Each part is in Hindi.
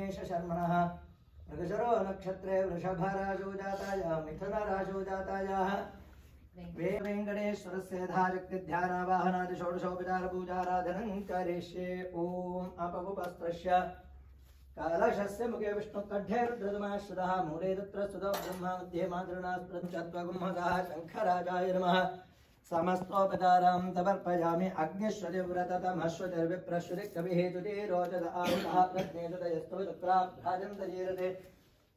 मेष शर्मणः मृगशरो नक्षत्रे वृषभराशो जातायाः मिथुनराशो जातायाः वेंकटेश्वरस्य यथाशक्तिध्यानावाहनादि षोडशोपचारपूजाराधनं करिष्ये। ॐ अपमुपस्पृश्य कालशस्य मुखे विष्णुकण्ठे रुद्रतमाश्रितः मूले तत्र स्तुतो ब्रह्मा मध्ये मातृणास्पृतं चत्वगुम्हगः शङ्खराजाय नमः। समस्तोपचारां तमर्पयामि। अग्निश्वतिव्रततमश्वतिर्विप्रश्रुतिः कविः तुतिरोचत आहुतः प्रज्ञेतयस्तु चक्राभ्राजन्तजीरते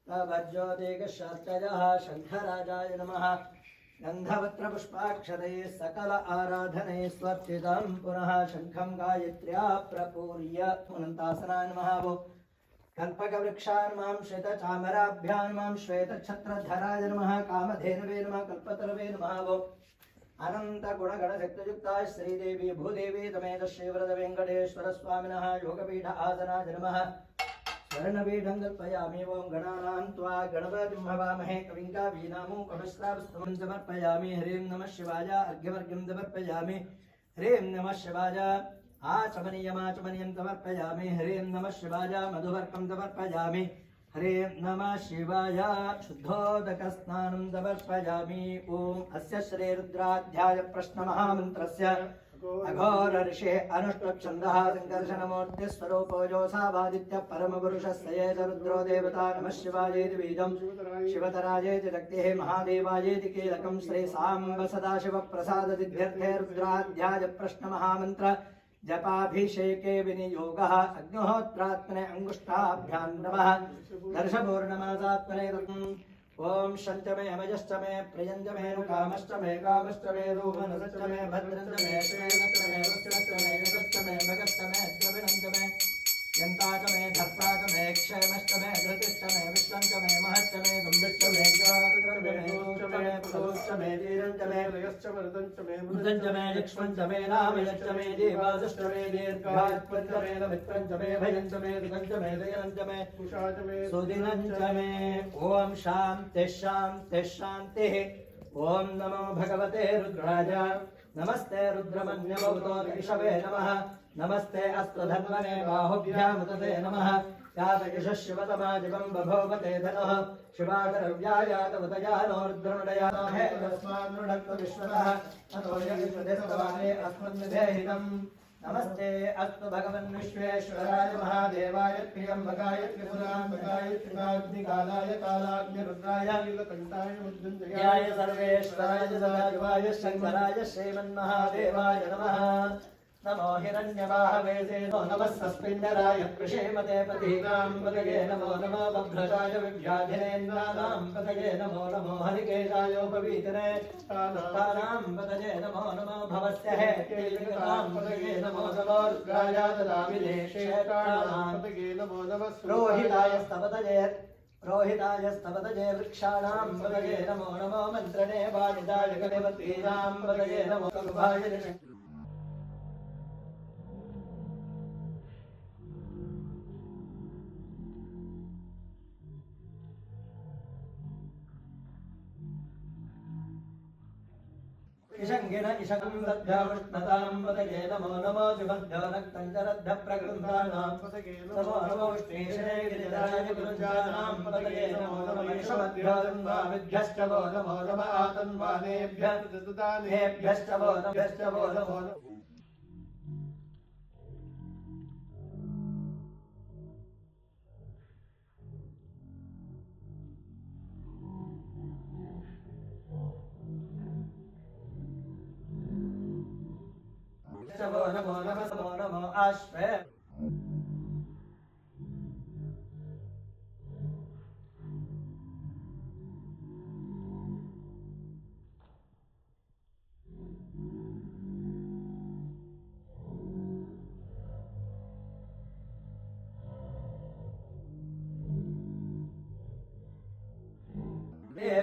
तवज्योतिकशास्त्रजः शङ्खराजाय नमः। गन्धवत्रपुष्पाक्षतैः सकल आराधनैः स्वर्चितं पुनः शङ्खं गायत्र्या प्रपूर्य अनन्तासनाय नमः। कल्पकवृक्षाय नमः श्वेतचामराभ्यां नमः श्वेतछत्रधराय नमः कामधेनवे नमः कल्पतरवे नमः। अनन्तगुणगणशक्तियुक्ताय श्रीदेवी भूदेवी समेत श्रीवरदवेङ्कटेश्वरस्वामिनः योगपीठ आसनाय नमः। स्वर्णपीठं कल्पयामि। ॐ गणानां त्वा गणपतिं हवामहे कविं कवीनामुपमश्रावस्तमं समर्पयामि। ह्रीं नमः शिवाय अर्घ्यवर्घ्यं समर्पयामि। ह्रीं नमः शिवाय आचमनीयमाचमनीयं समर्पयामि। ह्रीं नमः शिवाय मधुवर्कं समर्पयामि। ह्रीं नमः शिवाय शुद्धोदकस्नानं समर्पयामि। ॐ अस्य श्रीरुद्राध्याय प्रश्नमहामन्त्रस्य अघोर ऋषिः अनुष्टुप्छन्दः सङ्कर्षणमूर्तिस्वरूपो जोषावादित्य परमपुरुषस्य ये च रुद्रो देवता नमः शिवायेति बीजं शिवतरायेति शक्तिः महादेवायेति कीलकं श्रीसाम्ब सदाशिवप्रसाददिभ्यर्थे रुद्राध्याय प्रश्नमहामन्त्र जपाभिषेके विनियोगः। अग्निहोत्रात्मने अंगुष्ठाभ्यां नमः। दर्शपूर्णमासात्मने ओम शंच मे अमजश्च मे प्रियंच मे कामश्च मे रूपनश्च मे भद्रंच मे श्रेयश्च मे वत्सश्च मे यशश्च मे भगश्च मे द्रविणंच मे यन्ताच मे धर्ता च मे क्षेमश्च मे धृतिश्च मे विश्वंच मे महच्च मे दुम्बिश्च मे ज्ञातश्च मे दोश्च मे प्रदोश्च मे धीरञ्च मे लयश्च वरदञ्च मे मृदञ्च मे यक्ष्मञ्च मे नामयश्च मे जीवादश्च मे दीर्घायुष्मञ्च मे नमित्रञ्च मे भयञ्च मे दिगञ्च मे दयनञ्च मे कुशाच मे सुदिनञ्च मे। ओम शान्तिः शान्तिः शान्तिः। ओम नमो भगवते रुद्राय। नमस्ते रुद्रमन्यवतो ऋषभे नमः। नमस्ते अस्तु धन्वने बाहुभ्यामुदते नमः। यातयशः शिवतमाजिवं बभोवते धनुः शिवाकरव्यायातवतयानो रुद्रमृडयानो हे तस्मान्नृणक्तु विश्वतः अतो यज्ञदेस्तवाने अस्मन्निधेहितम्। नमस्ते अस्तु भगवन् विश्वेश्वराय महादेवाय त्र्यम्बकाय त्रिपुरान्तकाय त्रिकाग्निकालाय कालाग्निरुद्राय नीलकण्ठाय मृत्युञ्जयाय सर्वेश्वराय सदाशिवाय शङ्कराय श्रीमन्महादेवाय नमः। नमो हिरण्यवाहवे नमः सस्मिन्नराय कृषेमते पतीनां पतये नमो नमो बभ्रजाय विव्याधिनेन्द्राणां पतये नमो नमो हरिकेशायोपवीतने तानां पतये नमो नमो भवस्य हेतुलिङ्गां पतये नमो नमो रुद्राय ददामिदेशेतानां पतये नमो नमः रोहिताय स्तवतये वृक्षाणां पतये नमो नमो मन्त्रणे वाणिदाय गणपतीनां पतये नमो कल्पाय इशंगिन इशकं लब्ध्यावृष्णतां पतये नमो नमो जुभद्भ्यो नक्तञ्जरद्धप्रकृतानां पतये नमो नमो विष्णेशने गिरिधराय गुरुञ्जानां पतये नमो नमो ईशमद्भ्यो तन्वामिभ्यश्च वो नमो नमः आतन्वानेभ्यश्च वो नमो नमो नमो अश्वे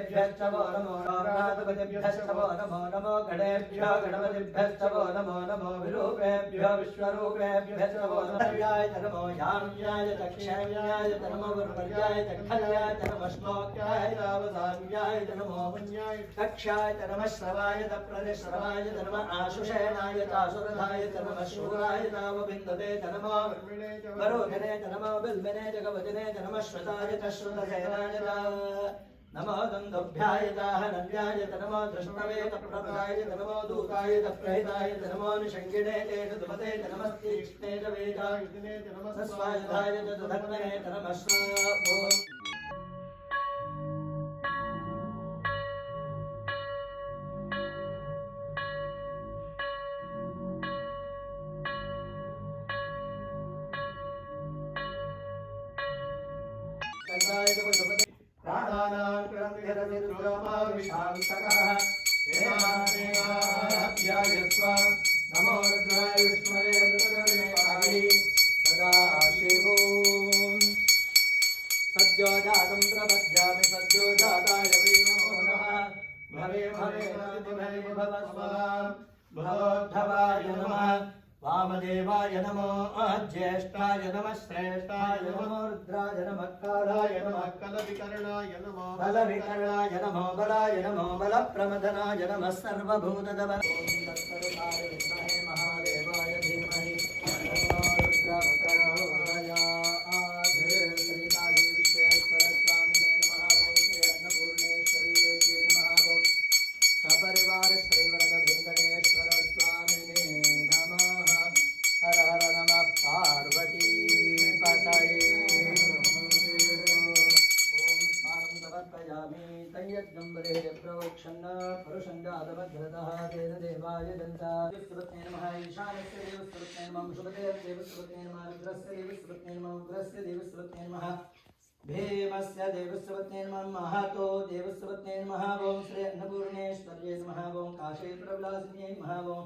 गणेभ्यश्च वो नमो गणाधिपतिभ्यश्च वो नमो नमो गणेभ्यो गणपतिभ्यश्च वो नमो नमो विरूपेभ्यो विश्वरूपेभ्यश्च वो नमो नमो याम्याय दक्षिणाय नमो वर्पर्याय दक्षिणाय नमो श्लोक्याय तावसाम्याय नमो पुण्याय कक्षाय नमः श्रवाय तप्रतिश्रवाय नमः आशुषेणाय तासुरधाय नमः शूराय तावबिन्दते नमो वरुणने नमो बिल्बने जगवदने नमः श्रुताय तश्रुतसेनाय नमो दन्दभ्याय दाहनव्याय नमो दृष्टवे तप्रदाय नमो दूताय तप्रहिताय नमो निषङ्गिणे ते दुपते नमस्तीक्ष्णे च वेदाय नमः स्वायुधाय च दुधन्वने नमः श्रावो प्राणानां क्रन्तिरतिरुद्रमाविशान्तकः हेमादेवाभ्यायस्व नमो रुद्राय विष्णवे मृतकर्णे पाहि सदा शिवो सद्यो जातं प्रपद्यामि सद्यो जाताय वै नमो नमः भवे भवे भवस्वरां भवोद्धवाय नमः वामदेवाय नमो ज्येष्ठाय नमः श्रेष्ठाय नमो रुद्राय नमः कालाय नमः कलविकर्णाय नमो बलविकर्णाय नमो बलाय नमो बलप्रमदनाय नमः सर्वभूतदवने ॐ तत्सविताय विद्महे महादेवाय धीमहि तन्नो रुद्रः प्रचोदयात् श्रीकाली विश्वेश्वरस्वामिने नमः ॐ श्री अन्नपूर्णेश्वरी देव्यै नमः ॐ सपरिवार श्रीवरद वेङ्कटेश्वर स्वामिने नमः हर हर नमः पार्वती पतये ॐ स्नानं समर्पयामि तय्यज्ञम्बरे प्रवक्षन्न पुरुषञ्जातभद्रतः तेन देवाय दन्ता देवस्वरूपे नमः ईशानस्य देवस्वरूपे नमः शुभते देवस्वरूपे नमः रुद्रस्य देवस्वरूपे नमः उग्रस्य देवस्वरूपे नमः भीमस्य देवस्वरूपे नमः महतो देवस्वरूपे नमः ॐ श्री अन्नपूर्णेश्वर्यै नमः ॐ काशीपुरविलासिन्यै नमः ॐ